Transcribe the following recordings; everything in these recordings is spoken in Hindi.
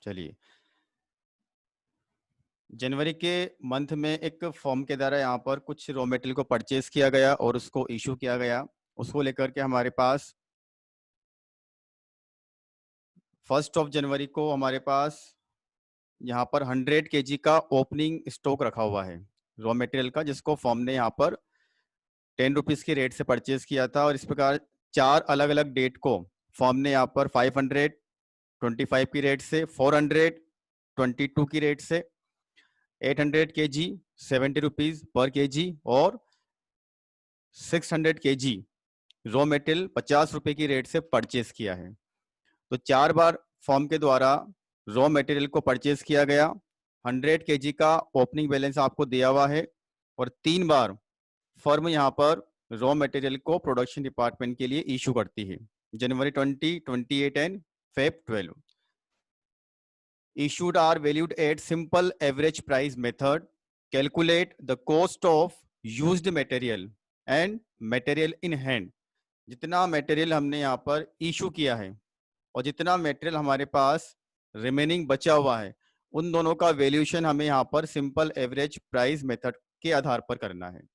चलिए, जनवरी के मंथ में एक फॉर्म के द्वारा यहाँ पर कुछ रॉ मटेरियल को परचेज किया गया और उसको इशू किया गया। उसको लेकर के हमारे पास 1 जनवरी को हमारे पास यहाँ पर 100 kg का ओपनिंग स्टॉक रखा हुआ है रॉ मटेरियल का, जिसको फॉर्म ने यहाँ पर 10 रुपीज़ के रेट से परचेज किया था। और इस प्रकार 4 अलग अलग डेट को फॉर्म ने यहाँ पर 525 की रेट से, 422 की रेट से, 800 kg 70 रुपीज़ पर kg और 600 kg रॉ मटेरियल 50 रुपए की रेट से परचेज किया है। तो 4 बार फॉर्म के द्वारा रॉ मटेरियल को परचेज किया गया। 100 kg का ओपनिंग बैलेंस आपको दिया हुआ है और 3 बार फर्म यहाँ पर रॉ मटेरियल को प्रोडक्शन डिपार्टमेंट के लिए इशू करती है। जनवरी 20, 28 and Feb 12 issued are valued at simple average price method. Calculate the cost of used material and material in hand. जितना मटेरियल हमने यहाँ पर इशू किया है और जितना मटेरियल हमारे पास रिमेनिंग बचा हुआ है, उन दोनों का वैल्यूएशन हमें यहाँ पर सिंपल एवरेज प्राइस मेथड के आधार पर करना है।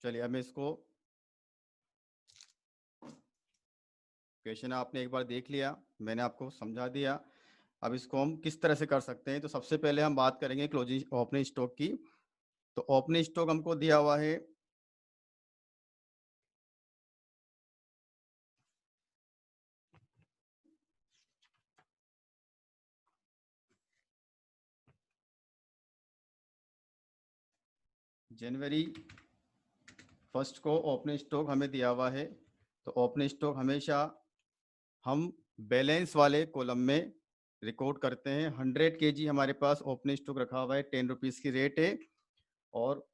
चलिए, अब मैं इसको क्वेश्चन आपने एक बार देख लिया, मैंने आपको समझा दिया। अब इसको हम किस तरह से कर सकते हैं, तो सबसे पहले हम बात करेंगे क्लोजिंग ओपनिंग स्टॉक की। तो ओपनिंग स्टॉक हमको दिया हुआ है जनवरी 1 को ओपनिंग स्टॉक हमें दिया हुआ है। तो ओपनिंग स्टॉक हमेशा हम बैलेंस वाले कॉलम में रिकॉर्ड करते हैं। 100 kg हमारे पास ओपनिंग स्टॉक रखा हुआ है, 10 रुपीज़ की रेट है और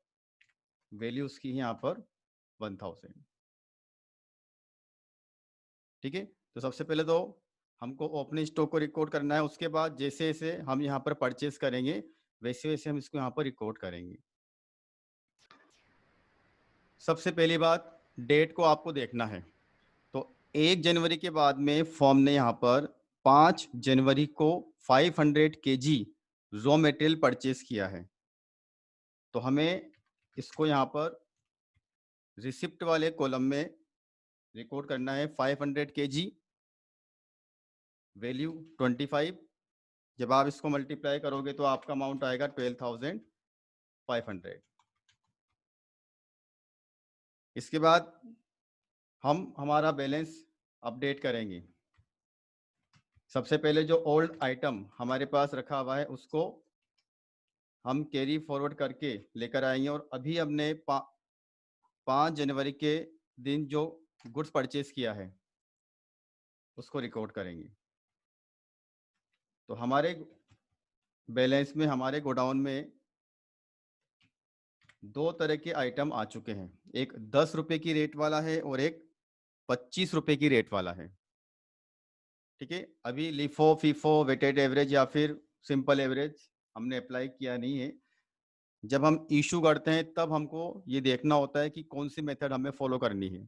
वैल्यू उसकी है यहाँ पर 1000। ठीक है, तो सबसे पहले तो हमको ओपनिंग स्टॉक को रिकॉर्ड करना है। उसके बाद जैसे जैसे हम यहाँ पर परचेस करेंगे वैसे वैसे हम इसको यहाँ पर रिकॉर्ड करेंगे। सबसे पहली बात, डेट को आपको देखना है। तो 1 जनवरी के बाद में फॉर्म ने यहाँ पर 5 जनवरी को 500 kg रॉ मटेरियल परचेस किया है। तो हमें इसको यहाँ पर रिसिप्ट वाले कॉलम में रिकॉर्ड करना है। 500 kg वैल्यू 25। जब आप इसको मल्टीप्लाई करोगे तो आपका अमाउंट आएगा 12,500। इसके बाद हम हमारा बैलेंस अपडेट करेंगे। सबसे पहले जो ओल्ड आइटम हमारे पास रखा हुआ है उसको हम कैरी फॉरवर्ड करके लेकर आएंगे और अभी हमने 5 जनवरी के दिन जो गुड्स परचेज किया है उसको रिकॉर्ड करेंगे। तो हमारे बैलेंस में, हमारे गोडाउन में 2 तरह के आइटम आ चुके हैं। एक 10 रुपए की रेट वाला है और एक 25 रुपए की रेट वाला है। ठीक है, अभी लिफो, फीफो, वेटेड एवरेज या फिर सिंपल एवरेज हमने अप्लाई किया नहीं है। जब हम इशू करते हैं तब हमको ये देखना होता है कि कौन सी मेथड हमें फॉलो करनी है।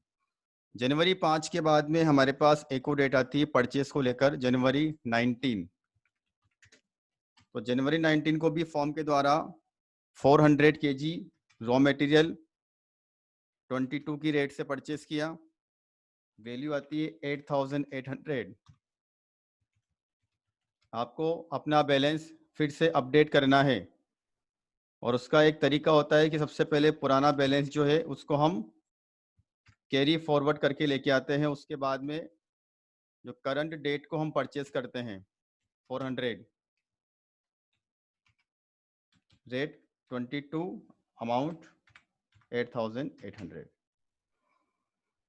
जनवरी 5 के बाद में हमारे पास एक और डेट आती है परचेस को लेकर, जनवरी 19। तो जनवरी 19 को भी फॉर्म के द्वारा 400 kg रॉ मटेरियल 22 की रेट से परचेस किया। वैल्यू आती है 8,800। आपको अपना बैलेंस फिर से अपडेट करना है और उसका एक तरीका होता है कि सबसे पहले पुराना बैलेंस जो है उसको हम कैरी फॉरवर्ड करके लेके आते हैं। उसके बाद में जो करंट डेट को हम परचेस करते हैं 400, रेट 22, अमाउंट 8,800।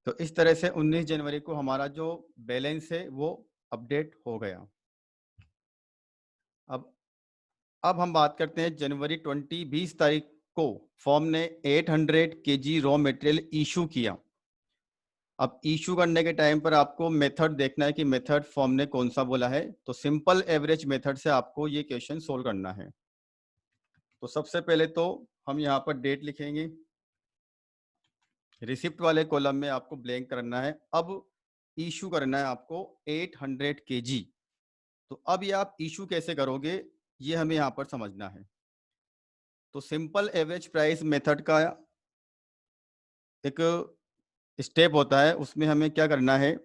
तो इस तरह से 19 जनवरी को हमारा जो बैलेंस है वो अपडेट हो गया। अब हम बात करते हैं जनवरी 20 तारीख को फॉर्म ने 800 kg रॉ मटेरियल इशू किया। अब इशू करने के टाइम पर आपको मेथड देखना है कि मेथड फॉर्म ने कौन सा बोला है। तो सिंपल एवरेज मेथड से आपको ये क्वेश्चन सोल्व करना है। तो सबसे पहले तो हम यहाँ पर डेट लिखेंगे। रिसिप्ट वाले कॉलम में आपको ब्लैंक करना है। अब इशू करना है आपको 800 kg। तो अब ये आप इशू कैसे करोगे ये हमें यहाँ पर समझना है। तो सिंपल एवरेज प्राइस मेथड का एक स्टेप होता है, उसमें हमें क्या करना है,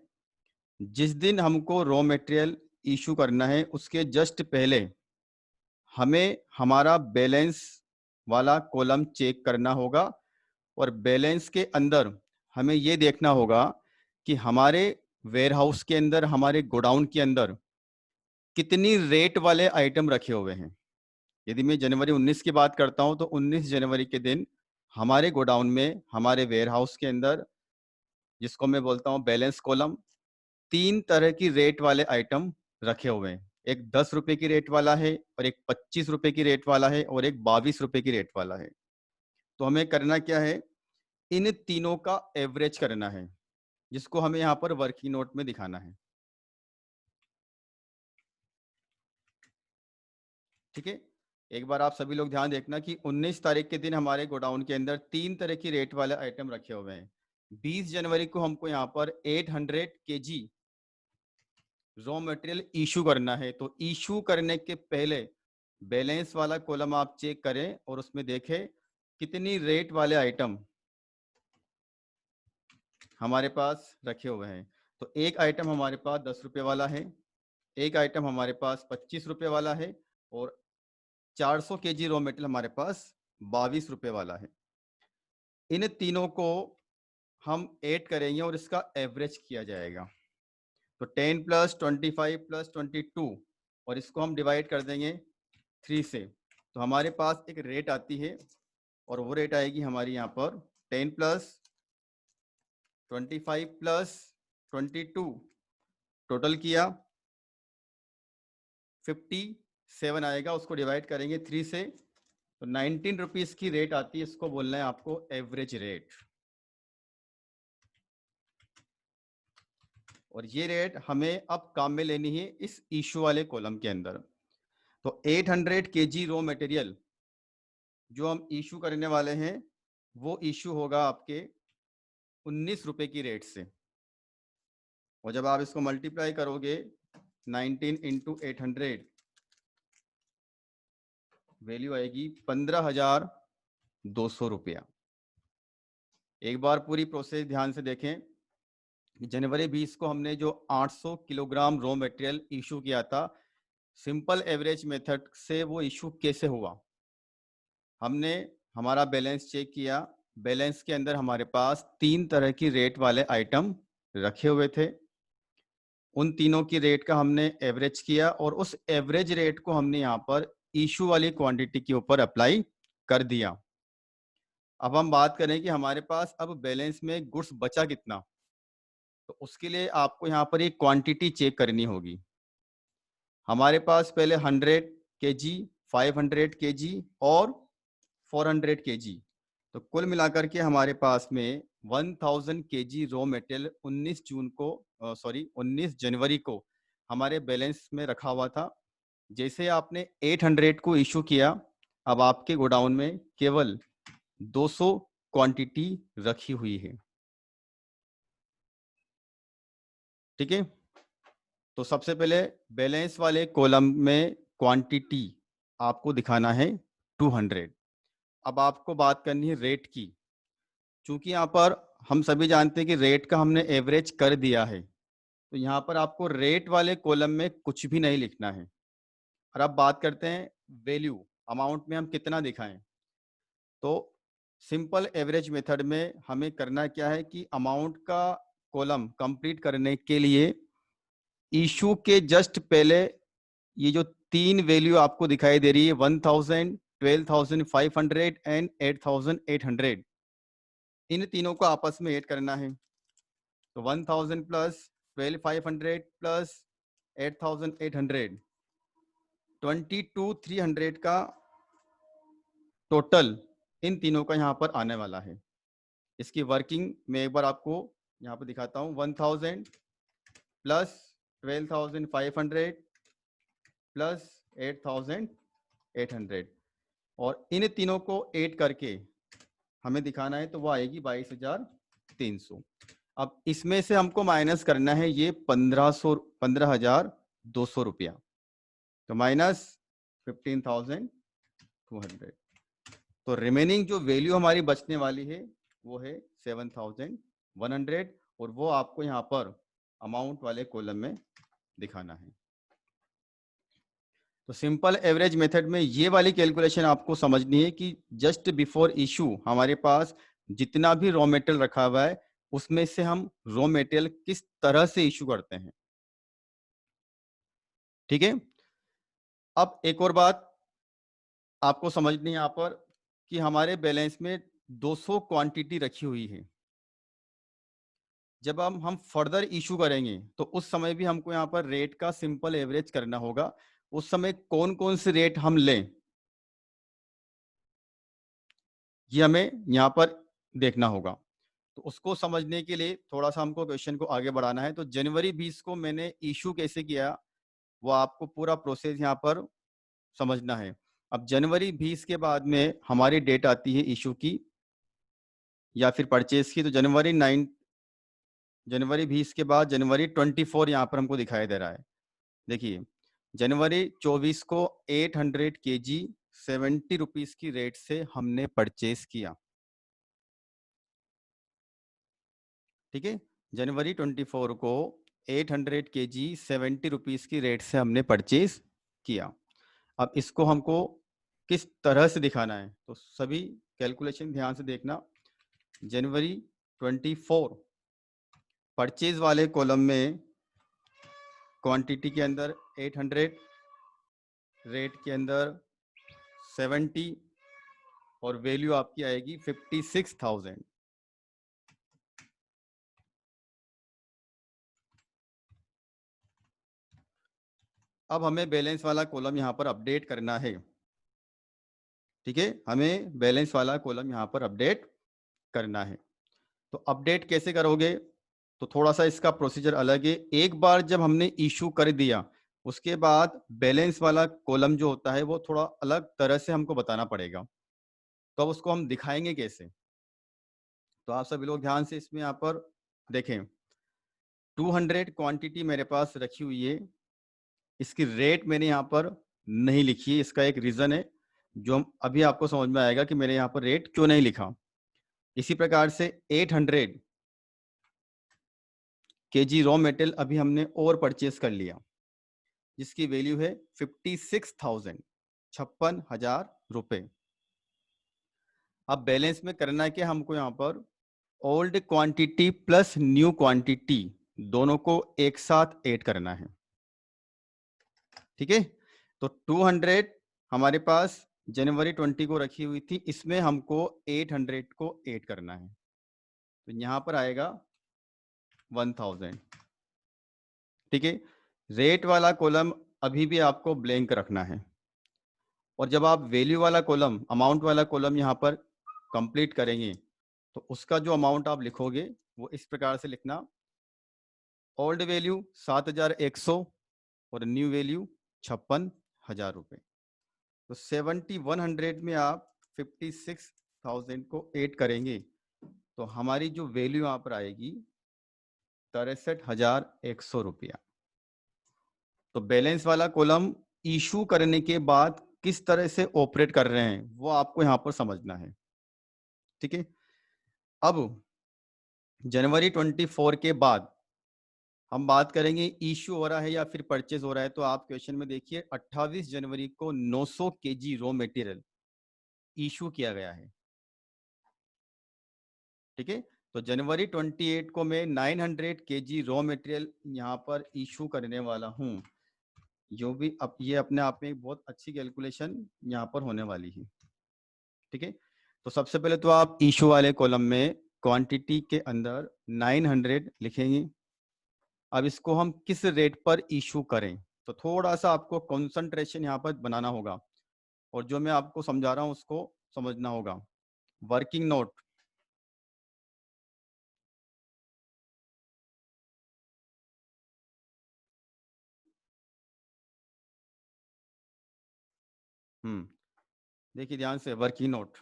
जिस दिन हमको रॉ मटेरियल इशू करना है उसके जस्ट पहले हमें हमारा बैलेंस वाला कॉलम चेक करना होगा और बैलेंस के अंदर हमें ये देखना होगा कि हमारे वेयरहाउस के अंदर, हमारे गोडाउन के अंदर कितनी रेट वाले आइटम रखे हुए हैं। यदि मैं जनवरी 19 की बात करता हूं तो 19 जनवरी के दिन हमारे गोडाउन में, हमारे वेयरहाउस के अंदर, जिसको मैं बोलता हूं बैलेंस कॉलम, 3 तरह की रेट वाले आइटम रखे हुए हैं। एक 10 रुपए की रेट वाला है और एक 25 रुपए की रेट वाला है और एक 22 रुपए की रेट वाला है। तो हमें करना क्या है, इन तीनों का एवरेज करना है, जिसको हमें यहाँ पर वर्किंग नोट में दिखाना है। ठीक है, एक बार आप सभी लोग ध्यान देखना कि 19 तारीख के दिन हमारे गोडाउन के अंदर 3 तरह की रेट वाले आइटम रखे हुए हैं। 20 जनवरी को हमको यहाँ पर 800 kg रॉ मटेरियल इशू करना है। तो इशू करने के पहले बैलेंस वाला कॉलम आप चेक करें और उसमें देखें कितनी रेट वाले आइटम हमारे पास रखे हुए हैं। तो एक आइटम हमारे पास 10 रुपए वाला है, एक आइटम हमारे पास 25 रुपए वाला है और 400 kg रॉ मटेरियल हमारे पास 22 रुपए वाला है। इन तीनों को हम ऐड करेंगे और इसका एवरेज किया जाएगा। तो 10 प्लस 25 प्लस 22 और इसको हम डिवाइड कर देंगे 3 से। तो हमारे पास एक रेट आती है और वो रेट आएगी हमारी यहाँ पर 10 प्लस 25 प्लस 22, टोटल किया 57 आएगा। उसको डिवाइड करेंगे 3 से तो 19 रुपीज की रेट आती है। इसको बोलना है आपको एवरेज रेट। और ये रेट हमें अब काम में लेनी है इस इशू वाले कॉलम के अंदर। तो 800 kg रॉ मटेरियल जो हम इशू करने वाले हैं वो इशू होगा आपके 19 रुपए की रेट से। और जब आप इसको मल्टीप्लाई करोगे 19 इंटू 800, वैल्यू आएगी 15,200 रुपया। एक बार पूरी प्रोसेस ध्यान से देखें। जनवरी 20 को हमने जो 800 किलोग्राम रॉ मटेरियल इशू किया था, सिंपल एवरेज मेथड से वो इशू कैसे हुआ, हमने हमारा बैलेंस चेक किया। बैलेंस के अंदर हमारे पास 3 तरह की रेट वाले आइटम रखे हुए थे। उन तीनों की रेट का हमने एवरेज किया और उस एवरेज रेट को हमने यहाँ पर इशू वाली क्वांटिटी के ऊपर अप्लाई कर दिया। अब हम बात करें कि हमारे पास अब बैलेंस में गुड्स बचा कितना। तो उसके लिए आपको यहाँ पर एक क्वांटिटी चेक करनी होगी। हमारे पास पहले 100 kg, 500 kg और 400 kg, तो कुल मिलाकर के हमारे पास में 1000 kg रॉ मटेरियल 19 जनवरी को हमारे बैलेंस में रखा हुआ था। जैसे आपने 800 को इशू किया, अब आपके गोडाउन में केवल 200 क्वांटिटी रखी हुई है। ठीक है, तो सबसे पहले बैलेंस वाले कॉलम में क्वांटिटी आपको दिखाना है 200। अब आपको बात करनी है रेट की। चूंकि यहाँ पर हम सभी जानते हैं कि रेट का हमने एवरेज कर दिया है, तो यहाँ पर आपको रेट वाले कॉलम में कुछ भी नहीं लिखना है। और अब बात करते हैं वैल्यू, अमाउंट में हम कितना दिखाएं। तो सिंपल एवरेज मेथड में हमें करना क्या है कि अमाउंट का कॉलम कंप्लीट करने के लिए इशू के जस्ट पहले ये जो 3 वैल्यू आपको दिखाई दे रही है 1000, 12,500 एंड 8,800, इन तीनों को आपस में ऐड करना है। तो 1000 प्लस 12,500 प्लस 8,800, 22,300 का टोटल इन तीनों का यहाँ पर आने वाला है। इसकी वर्किंग मैं एक बार आपको यहाँ पर दिखाता हूँ। 1000 प्लस 12,500 प्लस 8,800, और इन तीनों को ऐड करके हमें दिखाना है, तो वो आएगी 22,300। अब इसमें से हमको माइनस करना है ये 15,200 रुपया, तो माइनस 15,200। तो रिमेनिंग जो वैल्यू हमारी बचने वाली है वो है 7,100, और वो आपको यहाँ पर अमाउंट वाले कॉलम में दिखाना है। तो सिंपल एवरेज मेथड में ये वाली कैलकुलेशन आपको समझनी है कि जस्ट बिफोर इशू हमारे पास जितना भी रॉ मेटेरियल रखा हुआ है उसमें से हम रॉ मेटेरियल किस तरह से इशू करते हैं। ठीक है। अब एक और बात आपको समझनी है यहाँ पर कि हमारे बैलेंस में 200 क्वांटिटी रखी हुई है। जब हम फर्दर इशू करेंगे तो उस समय भी हमको यहाँ पर रेट का सिंपल एवरेज करना होगा। उस समय कौन कौन से रेट हम लें ये हमें यहाँ पर देखना होगा। तो उसको समझने के लिए थोड़ा सा हमको क्वेश्चन को आगे बढ़ाना है। तो जनवरी 20 को मैंने इशू कैसे किया वो आपको पूरा प्रोसेस यहाँ पर समझना है। अब जनवरी 20 के बाद में हमारी डेट आती है इशू की या फिर परचेज की। तो जनवरी 20 के बाद जनवरी 24 यहाँ पर हमको दिखाई दे रहा है। देखिए जनवरी 24 को 800 केजी 70 रुपीज की रेट से हमने परचेज किया। ठीक है, जनवरी 24 को 800 केजी 70 रुपीज की रेट से हमने परचेज किया। अब इसको हमको किस तरह से दिखाना है, तो सभी कैलकुलेशन ध्यान से देखना। जनवरी 24 परचेज वाले कॉलम में क्वांटिटी के अंदर 800, रेट के अंदर 70 और वैल्यू आपकी आएगी 56,000। अब हमें बैलेंस वाला कॉलम यहाँ पर अपडेट करना है। ठीक है, हमें बैलेंस वाला कॉलम यहाँ पर अपडेट करना है। तो अपडेट कैसे करोगे, तो थोड़ा सा इसका प्रोसीजर अलग है। एक बार जब हमने इशू कर दिया उसके बाद बैलेंस वाला कॉलम जो होता है वो थोड़ा अलग तरह से हमको बताना पड़ेगा। तो अब उसको हम दिखाएंगे कैसे, तो आप सभी लोग ध्यान से इसमें यहाँ पर देखें। 200 क्वांटिटी मेरे पास रखी हुई है, इसकी रेट मैंने यहाँ पर नहीं लिखी है। इसका एक रीजन है जो हम अभी आपको समझ में आएगा कि मैंने यहाँ पर रेट क्यों नहीं लिखा। इसी प्रकार से 800 केजी रॉ मेटेरियल अभी हमने और परचेज कर लिया जिसकी वैल्यू है 56,000, 56,000 रुपए। अब बैलेंस में करना है कि हमको यहाँ पर old quantity plus new quantity दोनों को एक साथ ऐड करना है। ठीक है, तो 200 हमारे पास जनवरी 20 को रखी हुई थी, इसमें हमको 800 को ऐड करना है, तो यहां पर आएगा 1000। ठीक है, रेट वाला कॉलम अभी भी आपको ब्लैंक रखना है, और जब आप वैल्यू वाला कॉलम अमाउंट वाला कॉलम यहाँ पर कंप्लीट करेंगे तो उसका जो अमाउंट आप लिखोगे वो इस प्रकार से लिखना। ओल्ड वैल्यू 7,100 और न्यू वैल्यू 56,000 रुपए। तो 7,100 में आप 56,000 को ऐड करेंगे तो हमारी जो वैल्यू यहाँ पर आएगी 63,100 रुपया। तो बैलेंस वाला कॉलम इशू करने के बाद किस तरह से ऑपरेट कर रहे हैं वो आपको यहाँ पर समझना है। ठीक है, अब जनवरी 24 के बाद हम बात करेंगे इशू हो रहा है या फिर परचेज हो रहा है। तो आप क्वेश्चन में देखिए 28 जनवरी को 900 केजी रॉ मटेरियल इशू किया गया है। ठीक है, तो जनवरी 28 को मैं 900 केजी रॉ मटेरियल यहाँ पर इशू करने वाला हूँ। जो भी अब ये अपने आप में एक बहुत अच्छी कैलकुलेशन यहाँ पर होने वाली है। ठीक है, तो सबसे पहले तो आप इशू वाले कॉलम में क्वांटिटी के अंदर 900 लिखेंगे। अब इसको हम किस रेट पर इशू करें, तो थोड़ा सा आपको कंसंट्रेशन यहाँ पर बनाना होगा, और जो मैं आपको समझा रहा हूँ उसको समझना होगा। वर्किंग नोट, देखिए ध्यान से, वर्किंग नोट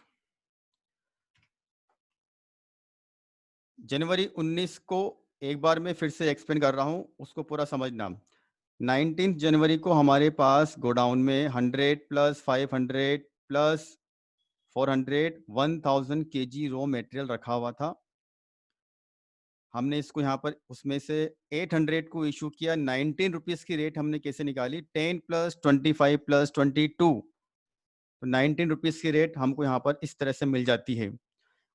जनवरी 19 को एक बार मैं फिर से एक्सप्लेन कर रहा हूं, उसको पूरा समझना। 19 जनवरी को हमारे पास गोडाउन में 100 plus 500 plus 400 1000 KG raw material रखा हुआ था। हमने इसको यहाँ पर उसमें से 800 को इशू किया। 19 रुपीज़ की रेट हमने कैसे निकाली? 10 प्लस 25 प्लस 22, तो 19 रुपीज़ की रेट हमको यहाँ पर इस तरह से मिल जाती है।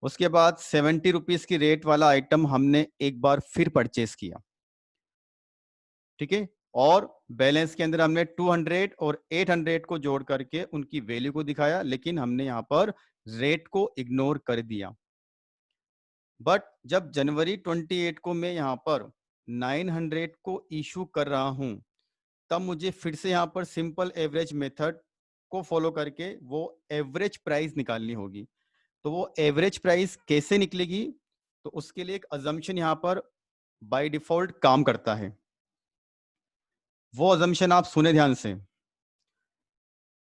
उसके बाद 70 रुपीज़ की रेट वाला आइटम हमने एक बार फिर परचेस किया, ठीक है। और बैलेंस के अंदर हमने 200 और 800 को जोड़ करके उनकी वैल्यू को दिखाया, लेकिन हमने यहाँ पर रेट को इग्नोर कर दिया। बट जब जनवरी 28 को मैं यहाँ पर 900 को इशू कर रहा हूं, तब मुझे फिर से यहाँ पर सिंपल एवरेज मेथड को फॉलो करके वो एवरेज प्राइस निकालनी होगी। तो वो एवरेज प्राइस कैसे निकलेगी? तो उसके लिए एक अजम्पशन यहाँ पर बाय डिफॉल्ट काम करता है। वो अजम्पशन आप सुने ध्यान से।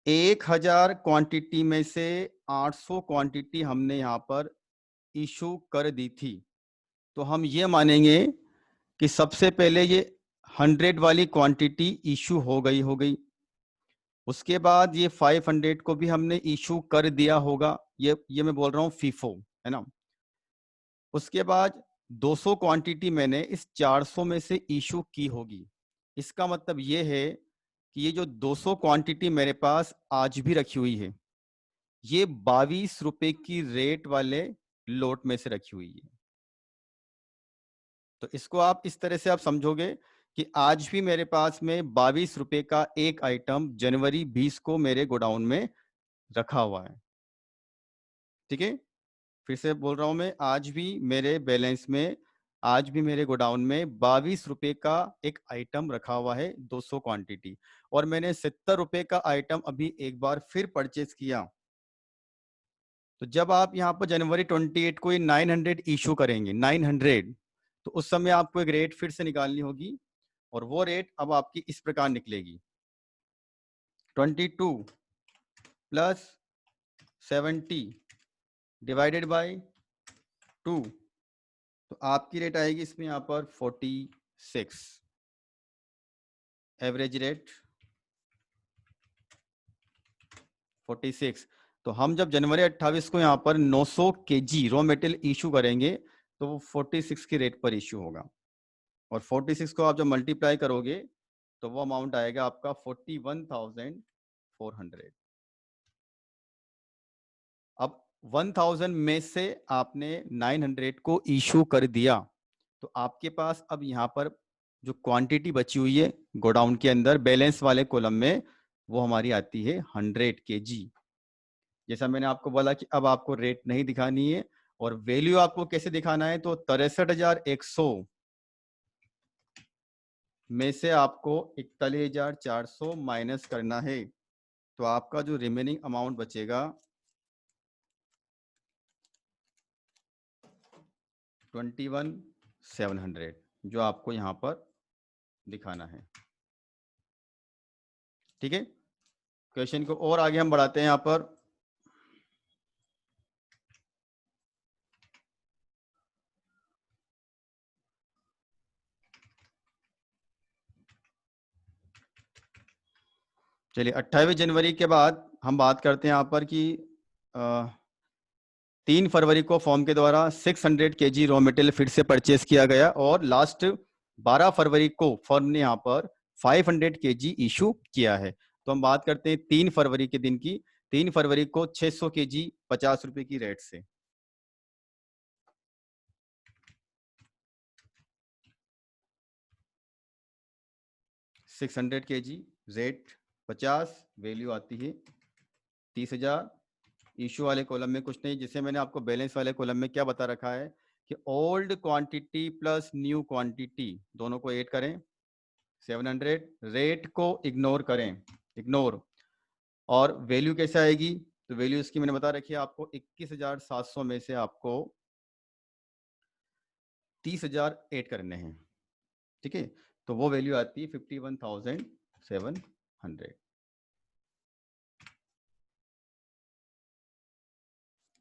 1000 क्वांटिटी में से 800 क्वांटिटी हमने यहाँ पर इशू कर दी थी, तो हम ये मानेंगे कि सबसे पहले ये 100 वाली क्वांटिटी इशू हो गई। उसके बाद ये 500 को भी हमने इशू कर दिया होगा, ये मैं बोल रहा हूँ फीफो, है ना। उसके बाद 200 क्वांटिटी मैंने इस 400 में से इशू की होगी। इसका मतलब ये है कि ये जो 200 क्वांटिटी मेरे पास आज भी रखी हुई है, ये 22 रुपए की रेट वाले लोट में से रखी हुई है। तो इसको आप इस तरह से आप समझोगे कि आज भी मेरे पास में 22 रुपए का एक आइटम जनवरी 20 को मेरे गोडाउन में रखा हुआ है, ठीक है। फिर से बोल रहा हूं मैं, आज भी मेरे बैलेंस में, आज भी मेरे गोडाउन में 22 रुपए का एक आइटम रखा हुआ है, 200 क्वांटिटी। और मैंने 70 रुपए का आइटम अभी एक बार फिर परचेज किया। तो जब आप यहाँ पर जनवरी 28 को ये 900 इशू करेंगे, 900, तो उस समय आपको एक रेट फिर से निकालनी होगी, और वो रेट अब आपकी इस प्रकार निकलेगी। 22 प्लस 70 डिवाइडेड बाय 2, तो आपकी रेट आएगी इसमें यहाँ पर 46, एवरेज रेट 46। तो हम जब जनवरी 28 को यहाँ पर 900 केजी रॉ मटेरियल इशू करेंगे, तो वो 46 की रेट पर इशू होगा। और 46 को आप जब मल्टीप्लाई करोगे तो वो अमाउंट आएगा आपका 41,400। अब 1000 में से आपने 900 को इशू कर दिया, तो आपके पास अब यहाँ पर जो क्वांटिटी बची हुई है गोडाउन के अंदर बैलेंस वाले कॉलम में, वो हमारी आती है 100 केजी। जैसा मैंने आपको बोला कि अब आपको रेट नहीं दिखानी है, और वैल्यू आपको कैसे दिखाना है, तो 63,100 में से आपको 41,400 माइनस करना है। तो आपका जो रिमेनिंग अमाउंट बचेगा 21,700, जो आपको यहाँ पर दिखाना है, ठीक है। क्वेश्चन को और आगे हम बढ़ाते हैं यहाँ पर। चलिए 28 जनवरी के बाद हम बात करते हैं यहाँ पर कि 3 फरवरी को फॉर्म के द्वारा 600 केजी रॉ मटेरियल फिर से परचेस किया गया, और लास्ट 12 फरवरी को फर्म ने यहाँ पर 500 केजी इशू किया है। तो हम बात करते हैं 3 फरवरी के दिन की। 3 फरवरी को 600 केजी 50 रुपए की रेट से, 600 केजी रेट 50, वैल्यू आती है 30,000। इशू वाले कॉलम में कुछ नहीं, जिसे मैंने आपको बैलेंस वाले कॉलम में क्या बता रखा है कि old quantity plus new quantity दोनों को ऐड करें 700, रेट को इग्नोर करें, इग्नोर। और वैल्यू कैसे आएगी? तो वैल्यू इसकी मैंने बता रखी है आपको, 21,700 में से आपको 30,000 ऐड करने हैं, ठीक है। तो वो वैल्यू आती है 51,700।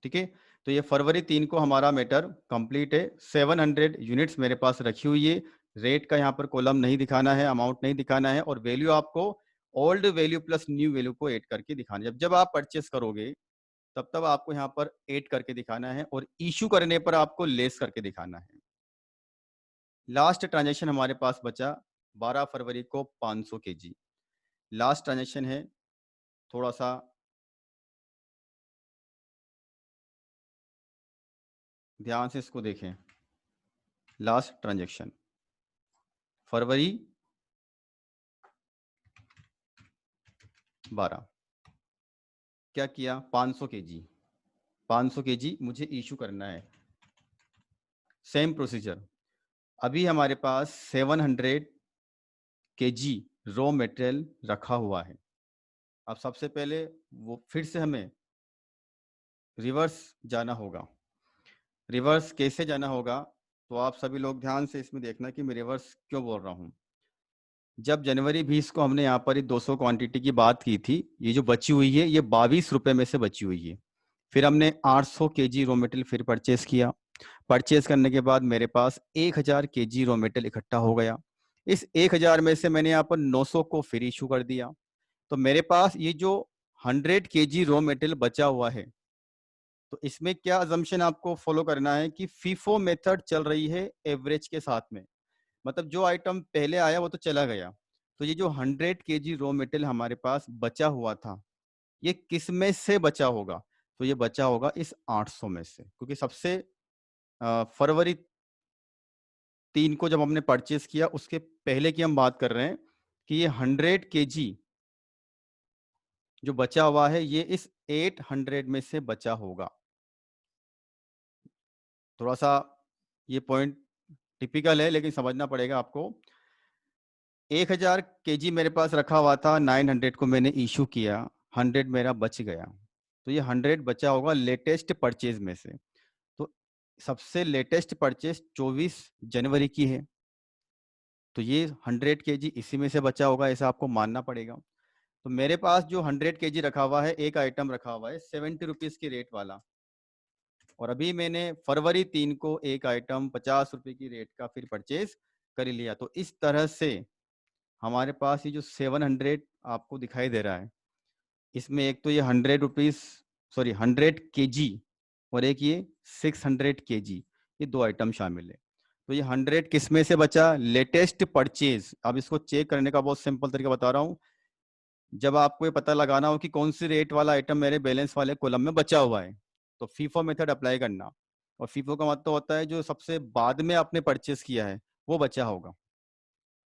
ठीक है, तो ये फरवरी 3 को हमारा मैटर कंप्लीट है। 700 यूनिट्स मेरे पास रखी हुई है। रेट का यहाँ पर कॉलम नहीं दिखाना है, अमाउंट नहीं दिखाना है, और वैल्यू आपको old value plus new value को ऐड करके दिखाना है। जब जब आप परचेस करोगे तब तब आपको यहाँ पर ऐड करके दिखाना है, और इशू करने पर आपको लेस करके दिखाना है। लास्ट ट्रांजेक्शन हमारे पास बचा 12 फरवरी को 500 केजी। लास्ट ट्रांजेक्शन है, थोड़ा सा ध्यान से इसको देखें। लास्ट ट्रांजेक्शन फरवरी 12, क्या किया, 500 केजी, 500 केजी मुझे इशू करना है। सेम प्रोसीजर, अभी हमारे पास 700 केजी रॉ मटेरियल रखा हुआ है। अब सबसे पहले वो फिर से हमें रिवर्स जाना होगा। रिवर्स कैसे जाना होगा, तो आप सभी लोग ध्यान से इसमें देखना कि मैं रिवर्स क्यों बोल रहा हूँ। जब जनवरी 20 को हमने यहाँ पर 200 क्वांटिटी की बात की थी, ये जो बची हुई है ये 22 रुपए में से बची हुई है। फिर हमने 800 केजी रॉ मटेरियल फिर परचेस किया। परचेस करने के बाद मेरे पास 1000 केजी रॉ मटेरियल इकट्ठा हो गया। इस 1000 में से मैंने यहाँ पर 900 को फिर इशू कर दिया। तो मेरे पास ये जो 100 केजी रॉ मटेरियल बचा हुआ है, तो इसमें क्या अजम्पशन आपको फॉलो करना है कि फीफो मेथड चल रही है एवरेज के साथ में। मतलब जो आइटम पहले आया वो तो चला गया। तो ये जो 100 केजी रॉ मटेरियल हमारे पास बचा हुआ था, ये किस में से बचा होगा, तो ये बचा होगा इस 800 में से, क्योंकि सबसे फरवरी 3 को जब हमने परचेस किया उसके पहले की हम बात कर रहे हैं कि ये 100 केजी जो बचा हुआ है ये इस 800 में से बचा होगा। थोड़ा सा ये पॉइंट टिपिकल है लेकिन समझना पड़ेगा आपको। 1000 केजी मेरे पास रखा हुआ था, 900 को मैंने इशू किया, 100 मेरा बच गया। तो ये 100 बचा होगा लेटेस्ट परचेज में से। तो सबसे लेटेस्ट परचेज 24 जनवरी की है, तो ये 100 केजी इसी में से बचा होगा, ऐसा आपको मानना पड़ेगा। तो मेरे पास जो 100 केजी रखा हुआ है, एक आइटम रखा हुआ है 70 रुपीज की रेट वाला, और अभी मैंने फरवरी 3 को एक आइटम 50 रुपए की रेट का फिर परचेज कर लिया। तो इस तरह से हमारे पास ये जो 700 आपको दिखाई दे रहा है, इसमें एक तो ये 100 केजी और एक ये 600 केजी, ये दो आइटम शामिल है। तो ये 100 किस में से बचा, लेटेस्ट परचेज। अब इसको चेक करने का बहुत सिंपल तरीका बता रहा हूँ। जब आपको ये पता लगाना हो कि कौन सी रेट वाला आइटम मेरे बैलेंस वाले कॉलम में बचा हुआ है, तो फीफो मेथड अप्लाई करना। और फीफो का मतलब होता है जो सबसे बाद में आपने परचेस किया है वो बचा होगा,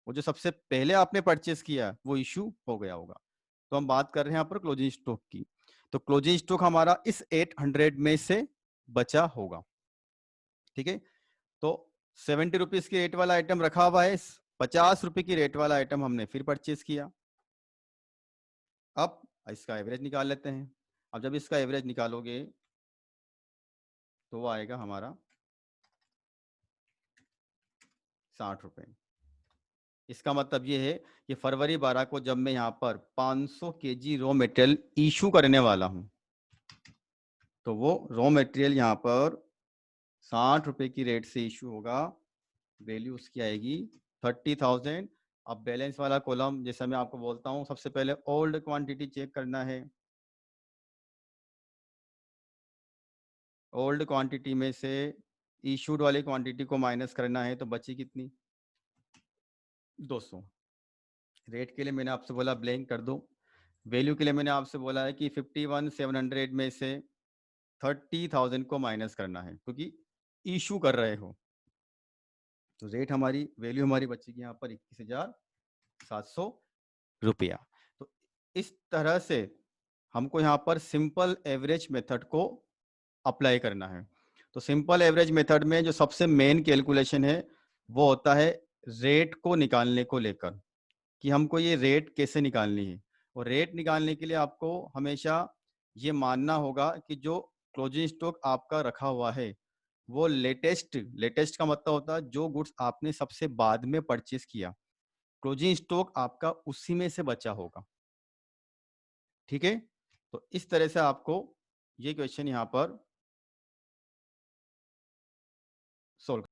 वो जो सबसे पहले आपने परचेस किया वो इशू हो गया होगा। तो हम बात कर रहे हैं यहाँ पर क्लोजिंग स्टॉक की। तो क्लोजिंग स्टॉक हमारा इस 800 में से बचा होगा। ठीक है, तो 70 रुपीज की रेट वाला आइटम रखा हुआ है, 50 रुपए की रेट वाला आइटम हमने फिर परचेस किया। अब इसका एवरेज निकाल लेते हैं। अब जब इसका एवरेज निकालोगे तो वो आएगा हमारा 60 रुपए। इसका मतलब ये है कि फरवरी 12 को जब मैं यहाँ पर 500 केजी रॉ मटेरियल इशू करने वाला हूँ, तो वो रॉ मटेरियल यहाँ पर 60 रुपए की रेट से इशू होगा। वैल्यू उसकी आएगी 30,000। अब बैलेंस वाला कॉलम जैसा मैं आपको बोलता हूँ, सबसे पहले ओल्ड क्वांटिटी चेक करना है। ओल्ड क्वांटिटी में से इशूड वाली क्वांटिटी को माइनस करना है, तो बची कितनी, 200। रेट के लिए मैंने आपसे बोला ब्लैंक कर दो। वैल्यू के लिए मैंने आपसे बोला है कि 51,700 में से 30,000 को माइनस करना है, क्योंकि इशू कर रहे हो। तो रेट हमारी, वैल्यू हमारी बचेगी यहाँ पर 21,700 रुपया। तो इस तरह से हमको यहाँ पर सिंपल एवरेज मेथड को अप्लाई करना है। तो सिंपल एवरेज मेथड में जो सबसे मेन कैलकुलेशन है वो होता है रेट को निकालने को लेकर, कि हमको ये रेट कैसे निकालनी है। और रेट निकालने के लिए आपको हमेशा ये मानना होगा कि जो क्लोजिंग स्टॉक आपका रखा हुआ है वो लेटेस्ट, लेटेस्ट का मतलब होता है जो गुड्स आपने सबसे बाद में परचेस किया, क्लोजिंग स्टॉक आपका उसी में से बचा होगा। ठीक है, तो इस तरह से आपको ये क्वेश्चन यहाँ पर सोल्व